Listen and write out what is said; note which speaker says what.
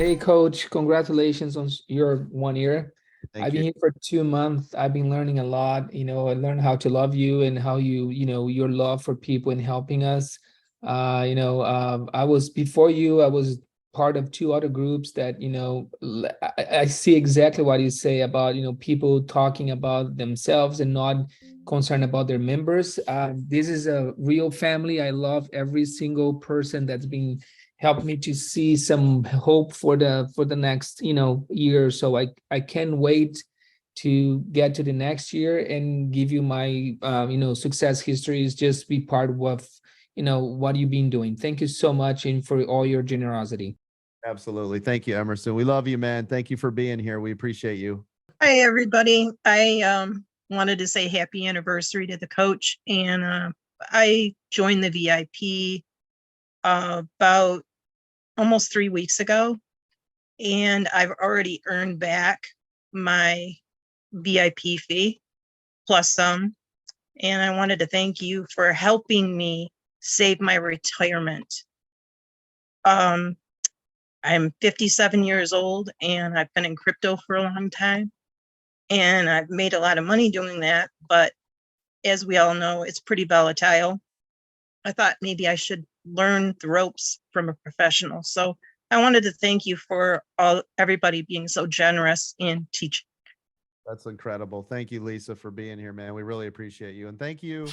Speaker 1: Hey, coach, congratulations on your 1 year.
Speaker 2: Thank
Speaker 1: I've been
Speaker 2: you.
Speaker 1: here for 2 months. I've been learning a lot. I learned how to love you and how your love for people and helping us. I was before you, I was part of two other groups that, I see exactly what you say about, people talking about themselves and not concerned about their members. This is a real family. I love every single person that's been helped me to see some hope for the next year or so. I can't wait to get to the next year and give you my success histories. Just be part of what you've been doing. Thank you so much and for all your generosity.
Speaker 2: Absolutely. Thank you, Emerson. We love you, man. Thank you for being here. We appreciate you.
Speaker 3: Hi, everybody. I wanted to say happy anniversary to the coach, and I joined the VIP about almost 3 weeks ago, and I've already earned back my VIP fee plus some. And I wanted to thank you for helping me save my retirement. I'm 57 years old, and I've been in crypto for a long time. And I've made a lot of money doing that, but as we all know, it's pretty volatile. I thought maybe I should learn the ropes from a professional. So I wanted to thank you for everybody being so generous in teaching.
Speaker 2: That's incredible. Thank you, Lisa, for being here, man. We really appreciate you. And thank you